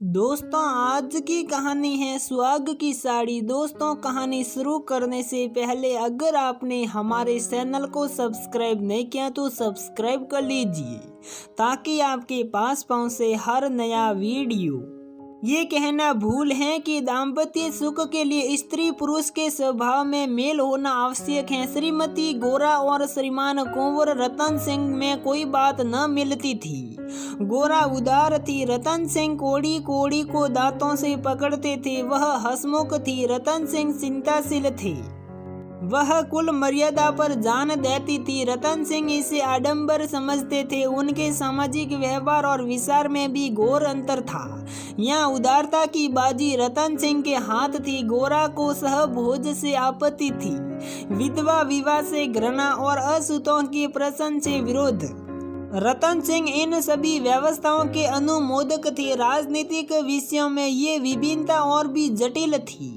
दोस्तों आज की कहानी है सुहाग की साड़ी। दोस्तों कहानी शुरू करने से पहले अगर आपने हमारे चैनल को सब्सक्राइब नहीं किया तो सब्सक्राइब कर लीजिए ताकि आपके पास पहुंचे हर नया वीडियो। ये कहना भूल है कि दाम्पत्य सुख के लिए स्त्री पुरुष के स्वभाव में मेल होना आवश्यक है। श्रीमती गोरा और श्रीमान कुंवर रतन सिंह में कोई बात न मिलती थी। गोरा उदार थी, रतन सिंह कोड़ी कोड़ी को दांतों से पकड़ते थे। वह हंसमुख थी, रतन सिंह चिंताशील थे। वह कुल मर्यादा पर जान देती थी, रतन सिंह इसे आडंबर समझते थे। उनके सामाजिक व्यवहार और विचार में भी घोर अंतर था। यहाँ उदारता की बाजी रतन सिंह के हाथ थी। गोरा को सहभोज से आपत्ति थी, विधवा विवाह से घृणा और अछूतों के प्रश्न से विरोध। रतन सिंह इन सभी व्यवस्थाओं के अनुमोदक थे। राजनीतिक विषयों में ये विभिन्नता और भी जटिल थी।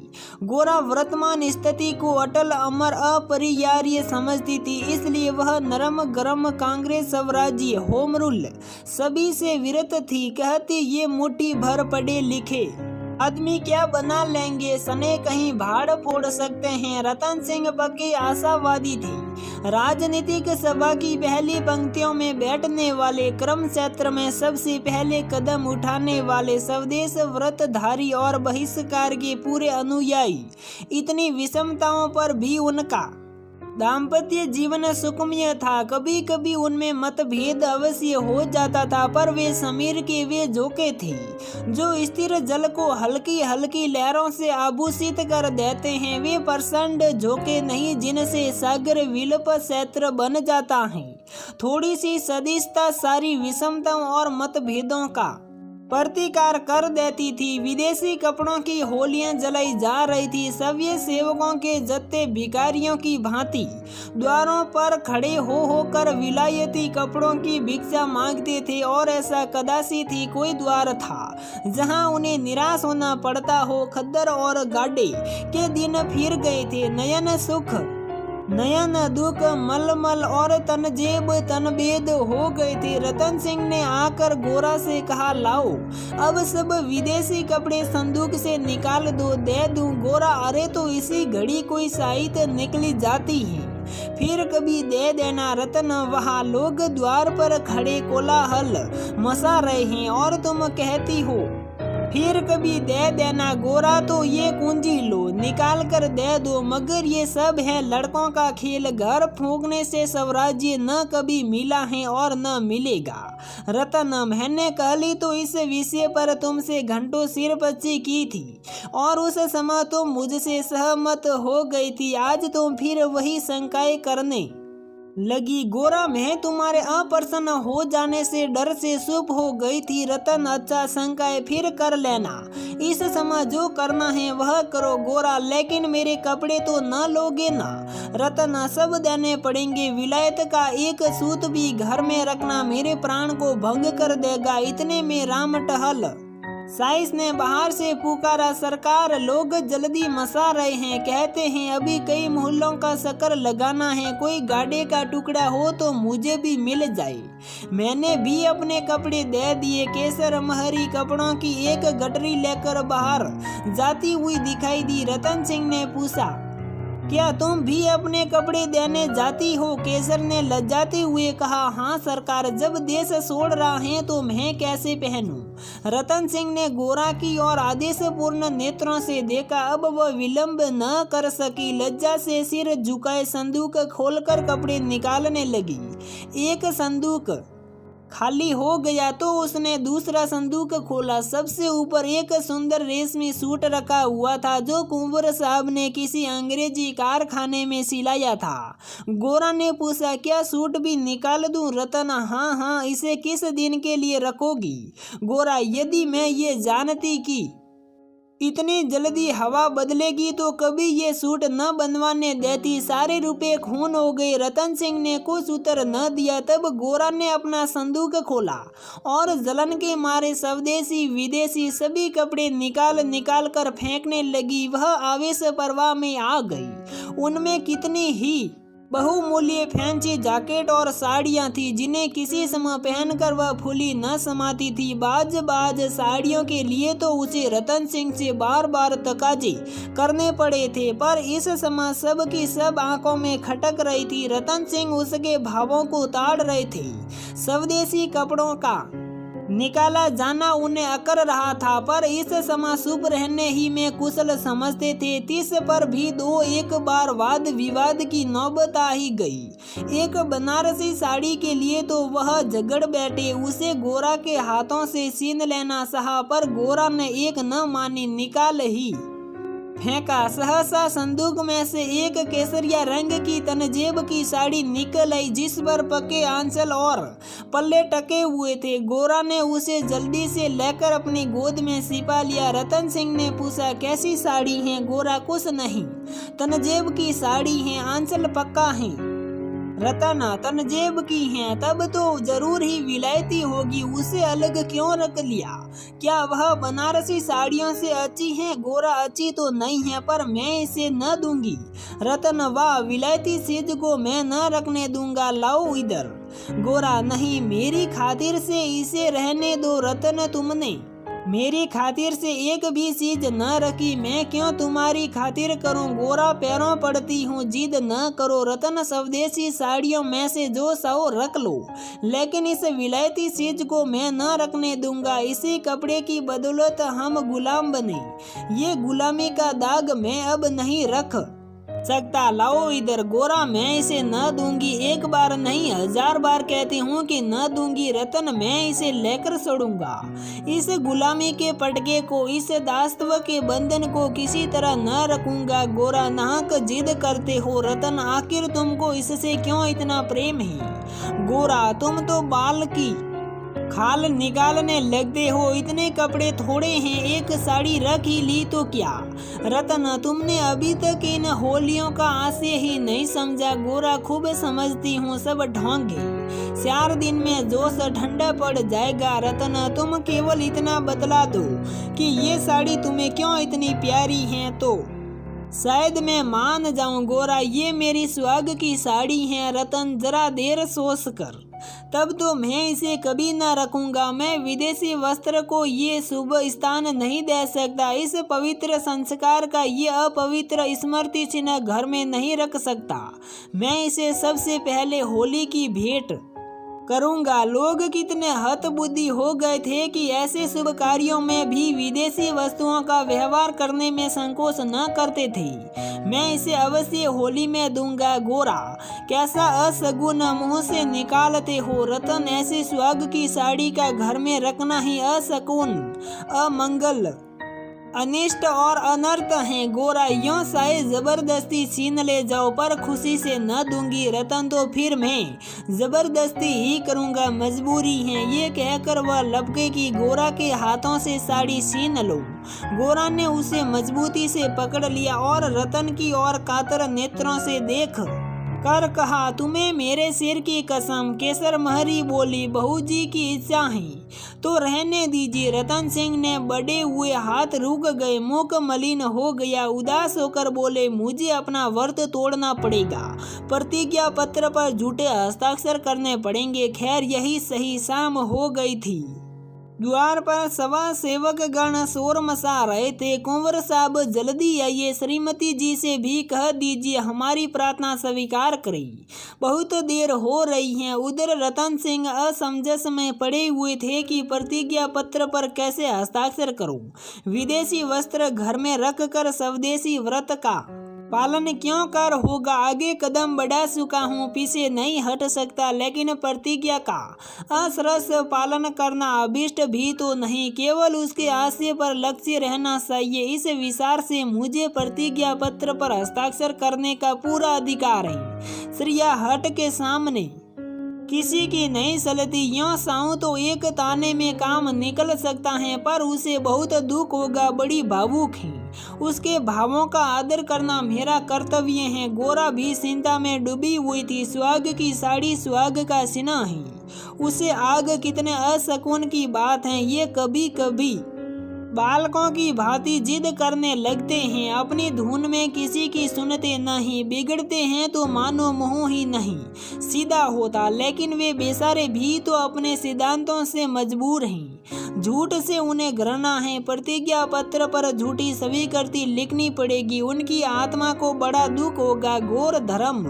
गोरा वर्तमान स्थिति को अटल अमर अपरिहार्य समझती थी, इसलिए वह नरम गरम कांग्रेस स्वराज्य होम रूल सभी से विरत थी। कहती ये मुट्ठी भर पढ़े लिखे आदमी क्या बना लेंगे, सने कहीं भाड़ फोड़ सकते हैं। रतन सिंह पक्के आशावादी थे। राजनीतिक सभा की पहली पंक्तियों में बैठने वाले, क्रम क्षेत्र में सबसे पहले कदम उठाने वाले, स्वदेश व्रतधारी और बहिष्कार के पूरे अनुयायी। इतनी विषमताओं पर भी उनका दाम्पत्य जीवन सुखमय था। कभी कभी उनमें मतभेद अवश्य हो जाता था, पर वे समीर के वे झोंके थे जो स्थिर जल को हल्की हल्की लहरों से आभूषित कर देते हैं। वे प्रचंड झोंके नहीं जिनसे सागर विलप क्षेत्र बन जाता है। थोड़ी सी सदिशता सारी विषमताओं और मतभेदों का प्रतिकार कर देती थी। विदेशी कपड़ों की होलियां जलाई जा रही थी। सभ्य सेवकों के जत्थे भिखारियों की भांति द्वारों पर खड़े हो होकर विलायती कपड़ों की भिक्षा मांगते थे, और ऐसा कदाचित ही कोई द्वार था जहां उन्हें निराश होना पड़ता हो। खद्दर और गाड़े के दिन फिर गए थे। नयन सुख नयन दुख मलमल और तनजेब तनबेद हो गए थे। रतन सिंह ने आकर गोरा से कहा, लाओ अब सब विदेशी कपड़े संदूक से निकाल दो, दे दूं। गोरा, अरे तो इसी घड़ी कोई साहित्य निकली जाती है, फिर कभी दे देना। रतन, वहाँ लोग द्वार पर खड़े कोलाहल मचा रहे हैं और तुम कहती हो फिर कभी दे देना। गोरा, तो ये कुंजी लो, निकाल कर दे दो। मगर ये सब है लड़कों का खेल। घर फूंकने से स्वराज्य न कभी मिला है और न मिलेगा। रतन, मैंने कहली तो इस विषय पर तुमसे घंटों सिरपच्ची की थी और उस समय तुम मुझसे सहमत हो गई थी। आज तुम फिर वही शंकाएं करने लगी। गोरा, मैं तुम्हारे अप्रसन्न हो जाने से डर से चुप हो गई थी। रतन, अच्छा, शंकाएं फिर कर लेना। इस समय जो करना है वह करो। गोरा, लेकिन मेरे कपड़े तो न लोगे ना? रतन, सब देने पड़ेंगे। विलायत का एक सूत भी घर में रखना मेरे प्राण को भंग कर देगा। इतने में राम टहल साइस ने बाहर से पुकारा, सरकार, लोग जल्दी मचा रहे हैं। कहते हैं अभी कई मोहल्लों का चक्कर लगाना है। कोई गाड़े का टुकड़ा हो तो मुझे भी मिल जाए। मैंने भी अपने कपड़े दे दिए। केसर महरी कपड़ों की एक गठरी लेकर बाहर जाती हुई दिखाई दी। रतन सिंह ने पूछा, क्या तुम भी अपने कपड़े देने जाती हो? केसर ने लज्जाते हुए कहा, हाँ सरकार, जब देश छोड़ रहा है तो मैं कैसे पहनूं? रतन सिंह ने गोरा की और आदेशपूर्ण नेत्रों से देखा। अब वह विलंब न कर सकी। लज्जा से सिर झुकाए संदूक खोलकर कपड़े निकालने लगी। एक संदूक खाली हो गया तो उसने दूसरा संदूक खोला। सबसे ऊपर एक सुंदर रेशमी सूट रखा हुआ था जो कुंवर साहब ने किसी अंग्रेजी कारखाने में सिलाया था। गोरा ने पूछा, क्या सूट भी निकाल दूं? रतन, हाँ हाँ, इसे किस दिन के लिए रखोगी? गोरा, यदि मैं ये जानती कि इतनी जल्दी हवा बदलेगी तो कभी ये सूट न बनवाने देती। सारे रुपए खून हो गए। रतन सिंह ने कुछ उत्तर न दिया। तब गोरा ने अपना संदूक खोला और जलन के मारे स्वदेशी विदेशी सभी कपड़े निकाल कर फेंकने लगी। वह आवेश प्रवाह में आ गई। उनमें कितनी ही बहुमूल्य फैंसी जैकेट और साड़ियां थी जिन्हें किसी समय पहनकर वह फूली न समाती थी। बाज साड़ियों के लिए तो उसे रतन सिंह से बार बार तकाजे करने पड़े थे, पर इस समय सब की सब आंखों में खटक रही थी। रतन सिंह उसके भावों को ताड़ रहे थे। स्वदेशी कपड़ों का निकाला जाना उन्हें अकर रहा था, पर इस समय शुभ रहने ही में कुशल समझते थे। तीस पर भी दो एक बार वाद विवाद की नौबत आ ही गई। एक बनारसी साड़ी के लिए तो वह झगड़ बैठे। उसे गोरा के हाथों से छीन लेना सहा, पर गोरा ने एक न मानी, निकाल ही फेंका। सहसा संदूक में से एक केसरिया रंग की तनजेब की साड़ी निकल आई, जिस पर पक्के आंचल और पल्ले टके हुए थे। गोरा ने उसे जल्दी से लेकर अपनी गोद में छिपा लिया। रतन सिंह ने पूछा, कैसी साड़ी है? गोरा, कुछ नहीं, तनजेब की साड़ी है, आंचल पक्का है। रतन, तनजेब की है, तब तो जरूर ही विलायती होगी, उसे अलग क्यों रख लिया? क्या वह बनारसी साड़ियों से अच्छी है? गोरा, अच्छी तो नहीं है, पर मैं इसे न दूंगी। रतन, वाह, विलायती चीज को मैं न रखने दूंगा, लाओ इधर। गोरा, नहीं, मेरी खातिर से इसे रहने दो। रतन, तुमने मेरी खातिर से एक भी चीज न रखी, मैं क्यों तुम्हारी खातिर करूं? गोरा, पैरों पड़ती हूँ, जिद न करो। रतन, स्वदेशी साड़ियों में से जो चाहो रख लो, लेकिन इस विलायती चीज को मैं न रखने दूंगा। इसी कपड़े की बदौलत हम गुलाम बने, ये गुलामी का दाग मैं अब नहीं रख सकता, लाओ इधर। गोरा, मैं इसे न दूंगी, एक बार नहीं 1000 बार कहती हूँ कि न दूंगी। रतन, मैं इसे लेकर छोड़ूंगा। इस गुलामी के पटके को, इस दासत्व के बंधन को किसी तरह न रखूंगा। गोरा, नाहक जिद करते हो। रतन, आखिर तुमको इससे क्यों इतना प्रेम है? गोरा, तुम तो बाल की खाल निकालने लगते हो, इतने कपड़े थोड़े हैं, एक साड़ी रख ही ली तो क्या? रतन, तुमने अभी तक इन होलियों का आशय ही नहीं समझा। गोरा, खूब समझती हूँ, सब ढोंग है, 4 दिन में जोश ठंडा पड़ जाएगा। रतन, तुम केवल इतना बतला दो कि ये साड़ी तुम्हें क्यों इतनी प्यारी है, तो शायद मैं मान जाऊं। गोरा, ये मेरी सुहाग की साड़ी है। रतन, जरा देर सोच कर, तब तो मैं इसे कभी न रखूंगा। मैं विदेशी वस्त्र को ये शुभ स्थान नहीं दे सकता। इस पवित्र संस्कार का ये अपवित्र स्मृति चिन्ह घर में नहीं रख सकता। मैं इसे सबसे पहले होली की भेंट करूंगा। लोग कितने हतबुद्धि हो गए थे कि ऐसे शुभ कार्यों में भी विदेशी वस्तुओं का व्यवहार करने में संकोच न करते थे। मैं इसे अवश्य होली में दूंगा। गोरा, कैसा अशगुन मुंह से निकालते हो? रतन, ऐसी सुहाग की साड़ी का घर में रखना ही अशकुन, अमंगल, अनिष्ट और अनर्थ है। गोरा, यूं चाहे जबरदस्ती छीन ले जाओ, पर खुशी से न दूंगी। रतन, तो फिर मैं जबरदस्ती ही करूंगा, मजबूरी है। ये कहकर वह लपके की गोरा के हाथों से साड़ी छीन लो। गोरा ने उसे मजबूती से पकड़ लिया और रतन की ओर कातर नेत्रों से देख कर कहा, तुम्हें मेरे सिर की कसम। केसर महरी बोली, बहू जी की इच्छा है तो रहने दीजिए। रतन सिंह ने बढ़े हुए हाथ रुक गए, मुख मलिन हो गया। उदास होकर बोले, मुझे अपना व्रत तोड़ना पड़ेगा, प्रतिज्ञा पत्र पर झूठे हस्ताक्षर करने पड़ेंगे। खैर, यही सही। शाम हो गई थी। द्वार पर सवा सेवक गण शोर मचा रहे थे। कुंवर साहब, जल्दी आइए, श्रीमती जी से भी कह दीजिए हमारी प्रार्थना स्वीकार करें, बहुत देर हो रही है। उधर रतन सिंह असमंजस में पड़े हुए थे कि प्रतिज्ञा पत्र पर कैसे हस्ताक्षर करूं। विदेशी वस्त्र घर में रख कर स्वदेशी व्रत का पालन क्यों कर होगा? आगे कदम बढ़ा चुका हूँ, पीछे नहीं हट सकता, लेकिन प्रतिज्ञा का असरस पालन करना अभिष्ट भी तो नहीं, केवल उसके आशय पर लक्ष्य रहना चाहिए। इस विचार से मुझे प्रतिज्ञा पत्र पर हस्ताक्षर करने का पूरा अधिकार है। श्रिया हट के सामने किसी की नहीं चलती। यूं चाहूं तो एक ताने में काम निकल सकता है, पर उसे बहुत दुख होगा। बड़ी भावुक है, उसके भावों का आदर करना मेरा कर्तव्य है। गोरा भी चिंता में डूबी हुई थी। सुहाग की साड़ी सुहाग का सिना है, उसे आग कितने असकून की बात है। ये कभी कभी बालकों की भांति जिद करने लगते हैं, अपनी धुन में किसी की सुनते नहीं, बिगड़ते हैं तो मानो मुंह ही नहीं सीधा होता। लेकिन वे बेचारे भी तो अपने सिद्धांतों से मजबूर हैं, झूठ से उन्हें घृणा है। प्रतिज्ञा पत्र पर झूठी स्वीकृति लिखनी पड़ेगी, उनकी आत्मा को बड़ा दुख होगा, घोर धर्म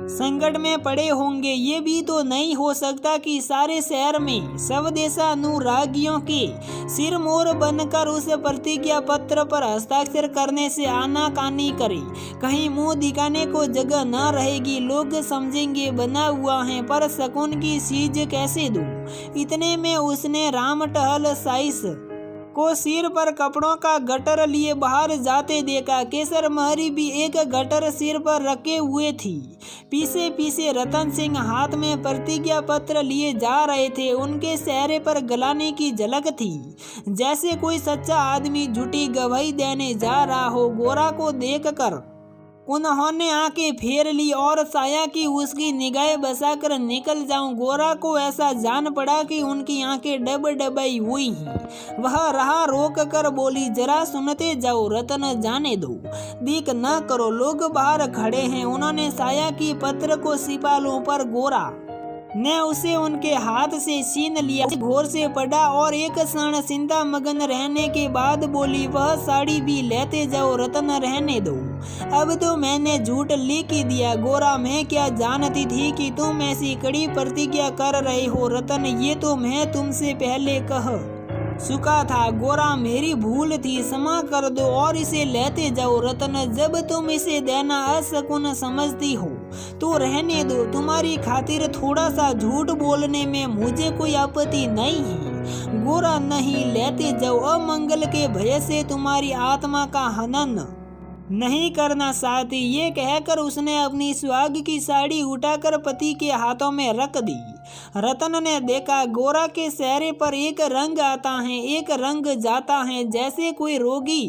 संकट में पड़े होंगे। ये भी तो नहीं हो सकता कि सारे शहर में स्वदेशानुरागियों के सिर मोर बनकर उस प्रतिज्ञा पत्र पर हस्ताक्षर करने से आनाकानी करे। कहीं मुंह दिखाने को जगह न रहेगी, लोग समझेंगे बना हुआ है, पर शकुन की चीज कैसे दूं। इतने में उसने रामटहल साइस को सिर पर कपड़ों का गटर लिए बाहर जाते देखा। केसर महरी भी एक गटर सिर पर रखे हुए थी। पीछे पीछे रतन सिंह हाथ में प्रतिज्ञा पत्र लिए जा रहे थे। उनके चेहरे पर गलाने की झलक थी, जैसे कोई सच्चा आदमी झूठी गवाही देने जा रहा हो। गोरा को देखकर उन्होंने आंखें फेर ली और साया की उसकी निगाहें बसाकर निकल जाऊं। गोरा को ऐसा जान पड़ा कि उनकी आंखें डबडबाई हुई हैं। वह राह रोक कर बोली, जरा सुनते जाओ, रतन जाने दो, देख न करो, लोग बाहर खड़े हैं। उन्होंने साया की पत्र को सिपालों पर गोरा ने उसे उनके हाथ से छीन लिया, घोर से पड़ा और एक क्षण चिंता मगन रहने के बाद बोली, वह साड़ी भी लेते जाओ, रतन रहने दो, अब तो मैंने झूठ लिख ही दिया। गोरा, मैं क्या जानती थी कि तुम ऐसी कड़ी प्रतिज्ञा कर रहे हो। रतन, ये तो मैं तुमसे पहले कह चुका था। गोरा, मेरी भूल थी, क्षमा कर दो और इसे लेते जाओ। रतन, जब तुम इसे देना अशकुन समझती हो तो रहने दो, तुम्हारी खातिर थोड़ा सा झूठ बोलने में मुझे कोई आपत्ति नहीं है। गोरा, नहीं, लेते जाओ, अमंगल के भय से तुम्हारी आत्मा का हनन नहीं करना चाहती। ये कहकर उसने अपनी सुहाग की साड़ी उठाकर पति के हाथों में रख दी। रतन ने देखा, गोरा के चेहरे पर एक रंग आता है, एक रंग जाता है, जैसे कोई रोगी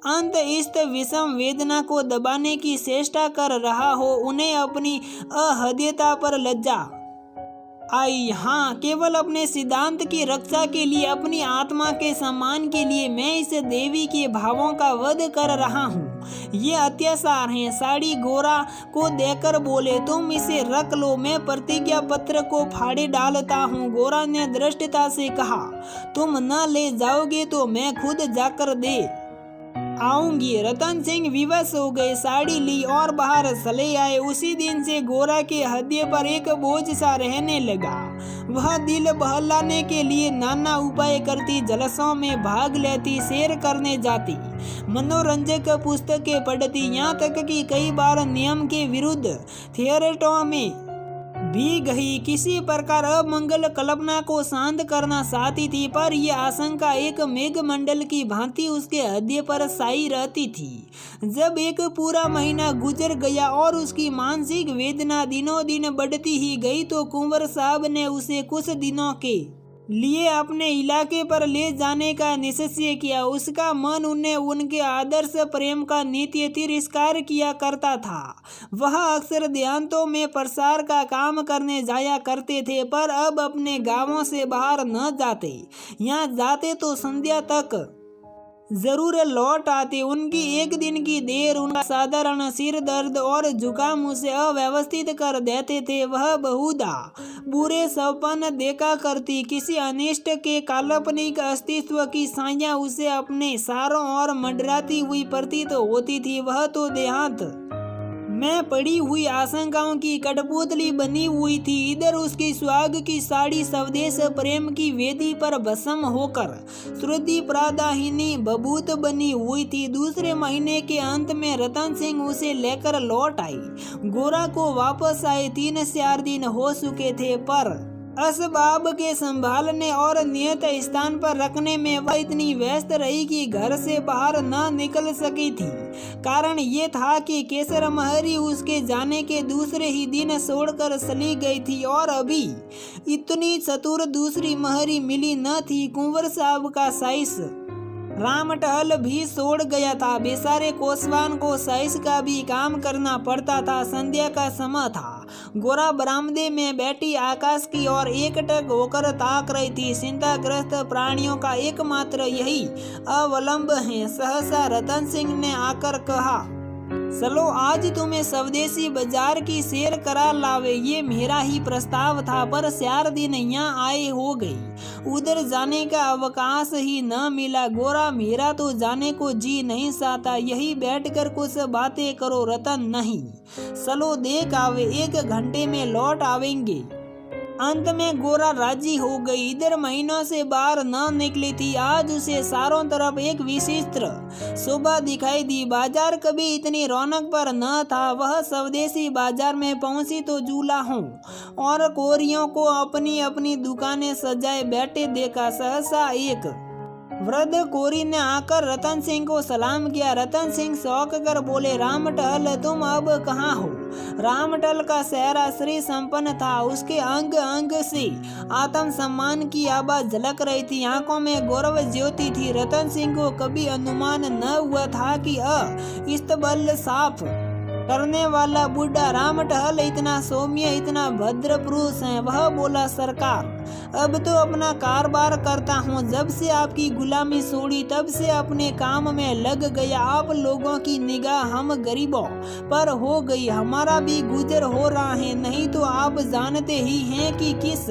अंत इस विषम वेदना को दबाने की चेष्टा कर रहा हो। उन्हें अपनी अहद्यता पर लज्जा आई। हाँ, केवल अपने सिद्धांत की रक्षा के लिए, अपनी आत्मा के सम्मान के लिए मैं इस देवी के भावों का वध कर रहा हूँ। ये अत्याचार है। साड़ी गोरा को देकर बोले, तुम इसे रख लो, मैं प्रतिज्ञा पत्र को फाड़े डालता हूँ। गोरा ने दृष्टता से कहा, तुम न ले जाओगे तो मैं खुद जाकर दे आऊंगी। रतन सिंह विवश हो गए, साड़ी ली और बाहर चले आए। उसी दिन से गोरा के हृदय पर एक बोझ सा रहने लगा। वह दिल बहलाने के लिए नाना उपाय करती, जलसों में भाग लेती, सैर करने जाती, मनोरंजक पुस्तकें पढ़ती, यहाँ तक कि कई बार नियम के विरुद्ध थिएटरों में भी गई। किसी प्रकार अमंगल कल्पना को शांत करना चाहती थी, पर यह आशंका एक मेघमंडल की भांति उसके हृदय पर छाई रहती थी। जब एक पूरा महीना गुजर गया और उसकी मानसिक वेदना दिनों दिन बढ़ती ही गई, तो कुंवर साहब ने उसे कुछ दिनों के लिए अपने इलाके पर ले जाने का निश्चय किया। उसका मन उन्हें उनके आदर्श प्रेम का नित्य तिरस्कार किया करता था। वह अक्सर देहांतों में प्रसार का काम करने जाया करते थे, पर अब अपने गांवों से बाहर न जाते। यहाँ जाते तो संध्या तक जरूर लौट आते। उनकी एक दिन की देर उनका साधारण सिर दर्द और जुकाम उसे अव्यवस्थित कर देते थे। वह बहुधा बुरे सपन देखा करती, किसी अनिष्ट के काल्पनिक अस्तित्व की छाया उसे अपने सारों ओर मंडराती हुई प्रतीत होती थी। वह तो देहांत में पड़ी हुई आशंकाओं की कठपुतली बनी हुई थी। इधर उसकी सुहाग की साड़ी स्वदेश प्रेम की वेदी पर भस्म होकर श्रुति प्रादाहिनी बबूत बनी हुई थी। दूसरे महीने के अंत में रतन सिंह उसे लेकर लौट आई। गोरा को वापस आए 3-4 दिन हो चुके थे, पर असबाब के संभालने और नियत स्थान पर रखने में वह इतनी व्यस्त रही कि घर से बाहर न निकल सकी थी। कारण ये था कि केसर महरी उसके जाने के दूसरे ही दिन छोड़कर चली गई थी और अभी इतनी चतुर दूसरी महरी मिली न थी। कुंवर साहब का साइस रामटहल भी छोड़ गया था। बेचारे कोसवान को साइस का भी काम करना पड़ता था। संध्या का समय था। गोरा बरामदे में बैठी आकाश की ओर एकटक होकर ताक रही थी। चिंताग्रस्त प्राणियों का एकमात्र यही अवलंब है। सहसा रतन सिंह ने आकर कहा, चलो आज तुम्हें स्वदेशी बाजार की सैर करा लावे। ये मेरा ही प्रस्ताव था, पर 4 दिन यहाँ आए हो गई, उधर जाने का अवकाश ही न मिला। गोरा, मेरा तो जाने को जी नहीं चाहता, यही बैठकर कुछ बातें करो। रतन, नहीं, चलो देख आवे, 1 घंटे में लौट आवेंगे। अंत में गोरा राजी हो गई। इधर महीनों से बाहर न निकली थी, आज उसे चारों तरफ एक विचित्र शोभा दिखाई दी। बाजार कभी इतनी रौनक पर न था। वह स्वदेशी बाजार में पहुंची तो दूल्हों और कोरियों को अपनी अपनी दुकानें सजाए बैठे देखा। सहसा एक वृद्ध कोरी ने आकर रतन सिंह को सलाम किया। रतन सिंह चौंक कर बोले, रामटल, तुम अब कहाँ हो? रामटल का चेहरा श्री संपन्न था, उसके अंग अंग से आत्म सम्मान की आभा झलक रही थी, आंखों में गौरव ज्योति थी। रतन सिंह को कभी अनुमान न हुआ था कि इस्तबल साफ करने वाला बूढ़ा रामटहल इतना सौम्य, इतना भद्र पुरुष है। वह बोला, सरकार, अब तो अपना कारोबार करता हूँ। जब से आपकी गुलामी छोड़ी तब से अपने काम में लग गया। आप लोगों की निगाह हम गरीबों पर हो गई, हमारा भी गुजर हो रहा है। नहीं तो आप जानते ही हैं कि किस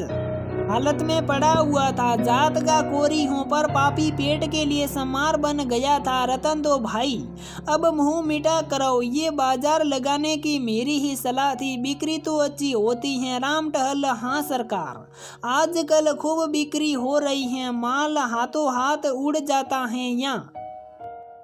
हालत में पड़ा हुआ था। जात का कोरी हूँ, पर पापी पेट के लिए समार बन गया था। रतन तो भाई, अब मुंह मीठा करो, ये बाजार लगाने की मेरी ही सलाह थी, बिक्री तो अच्छी होती है। रामटहल, हाँ सरकार, आजकल खूब बिक्री हो रही है, माल हाथों हाथ उड़ जाता है। यहाँ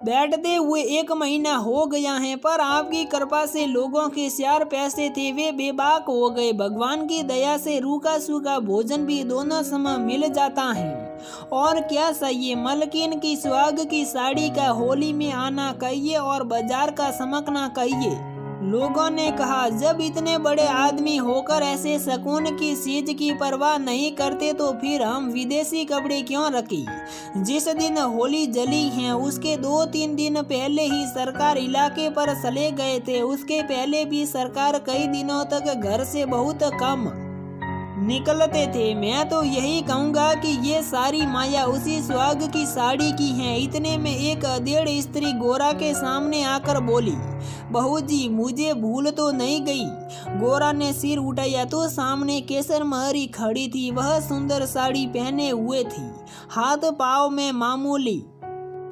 बैठते हुए 1 महीना हो गया है, पर आपकी कृपा से लोगों के 4 पैसे थे, वे बेबाक हो गए। भगवान की दया से रूखा सूखा भोजन भी दोनों समय मिल जाता है। और क्या चाहिए? मलकिन की सुहाग की साड़ी का होली में आना कहिए और बाजार का चमकना कहिए। लोगों ने कहा, जब इतने बड़े आदमी होकर ऐसे सुकून की चीज की परवाह नहीं करते तो फिर हम विदेशी कपड़े क्यों रखें? जिस दिन होली जली है उसके 2-3 दिन पहले ही सरकार इलाके पर चले गए थे। उसके पहले भी सरकार कई दिनों तक घर से बहुत कम निकलते थे। मैं तो यही कहूँगा कि ये सारी माया उसी सुहाग की साड़ी की है। इतने में एक अधेड़ स्त्री गोरा के सामने आकर बोली, बहू जी, मुझे भूल तो नहीं गई? गोरा ने सिर उठाया तो सामने केसर महरी खड़ी थी। वह सुंदर साड़ी पहने हुए थी, हाथ पाँव में मामूली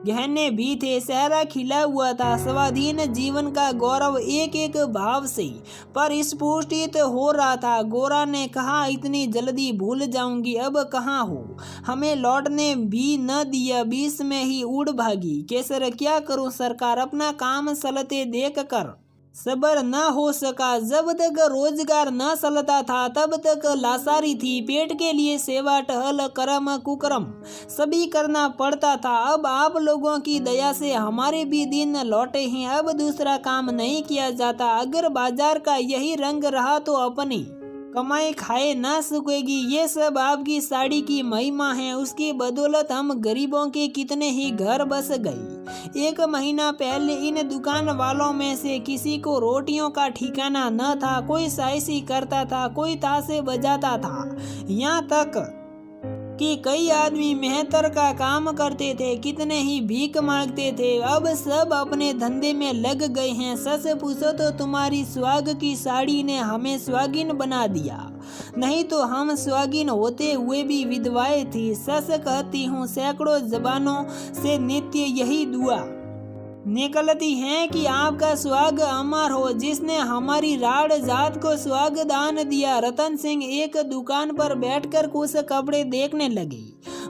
गहने भी थे, चेहरा खिला हुआ था। स्वाधीन जीवन का गौरव एक एक भाव से पर स्फुटित हो रहा था। गोरा ने कहा, इतनी जल्दी भूल जाऊंगी? अब कहाँ हो? हमें लौटने भी न दिया, बीच में ही उड़ भागी। केसर, क्या करूं सरकार, अपना काम चलते देख कर सब्र न हो सका। जब तक रोजगार न चलता था तब तक लाचारी थी। पेट के लिए सेवा, टहल, कर्म कुकर्म सभी करना पड़ता था। अब आप लोगों की दया से हमारे भी दिन लौटे हैं। अब दूसरा काम नहीं किया जाता। अगर बाजार का यही रंग रहा तो अपनी कमाई खाए ना सूखेगी। ये सब आपकी साड़ी की महिमा है। उसकी बदौलत हम गरीबों के कितने ही घर बस गए। 1 महीना पहले इन दुकान वालों में से किसी को रोटियों का ठिकाना न था। कोई साइसी करता था, कोई ताशे बजाता था, यहाँ तक कि कई आदमी मेहतर का काम करते थे, कितने ही भीख मांगते थे। अब सब अपने धंधे में लग गए हैं। सच पूछो तो तुम्हारी सुहाग की साड़ी ने हमें सुहागिन बना दिया, नहीं तो हम सुहागिन होते हुए भी विधवाएं थी। सच कहती हूँ, सैकड़ों जबानों से नित्य यही दुआ निकलती है कि आपका सुहाग अमर हो, जिसने हमारी राड जात को सुहाग दान दिया। रतन सिंह एक दुकान पर बैठकर कुछ कपड़े देखने लगे।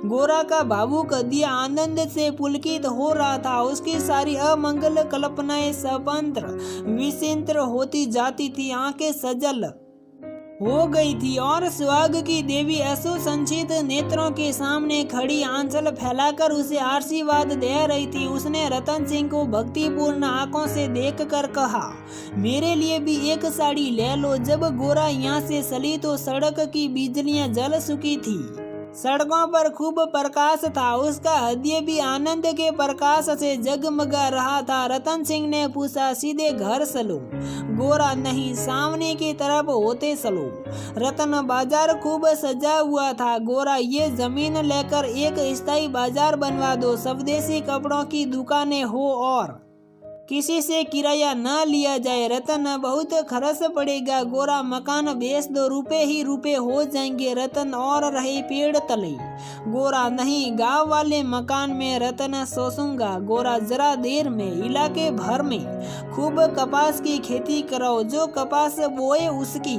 गोरा का भावुक दिया आनंद से पुलकित हो रहा था। उसकी सारी अमंगल कल्पनाएं स्वतंत्र विचित्र होती जाती थी। आंखें सजल हो गई थी और सुहाग की देवी असुसंचित नेत्रों के सामने खड़ी आंचल फैलाकर उसे आशीर्वाद दे रही थी। उसने रतन सिंह को भक्तिपूर्ण आंखों से देखकर कहा, मेरे लिए भी एक साड़ी ले लो। जब गोरा यहाँ से चली तो सड़क की बिजलियां जल चुकी थी। सड़कों पर खूब प्रकाश था, उसका हृदय भी आनंद के प्रकाश से जगमगा रहा था। रतन सिंह ने पूछा, सीधे घर चलो? गोरा, नहीं, सामने की तरफ होते चलो। रतन, बाजार खूब सजा हुआ था। गोरा, ये जमीन लेकर एक स्थायी बाजार बनवा दो, स्वदेशी कपड़ों की दुकानें हो और किसी से किराया न लिया जाए। रतन, बहुत खर्च पड़ेगा। गोरा, मकान बेच दो, रुपए ही रुपए हो जाएंगे। रतन, और रहे पेड़ तले? गोरा, नहीं, गांव वाले मकान में। रतन, सोचूंगा। गोरा, जरा देर में इलाके भर में खूब कपास की खेती कराओ, जो कपास बोए उसकी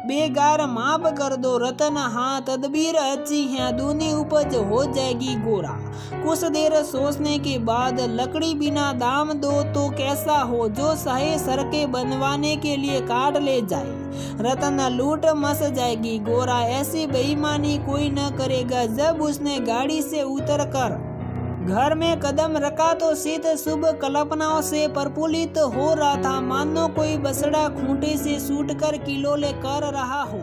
बेगार माप कर दो। रतन, हाँ, तदबीर अच्छी है, दूनी उपज हो जाएगी। गोरा, कुछ देर सोचने के बाद, लकड़ी बिना दाम दो तो कैसा हो, जो सहे सड़कें बनवाने के लिए काट ले जाए। रतन, लूट मच जाएगी। गोरा, ऐसी बेईमानी कोई न करेगा। जब उसने गाड़ी से उतर कर घर में कदम रखा तो शीत शुभ कल्पनाओं से प्रफुल्लित हो रहा था, मानो कोई बछड़ा खूंटे से छूटकर किलोले कर रहा हो।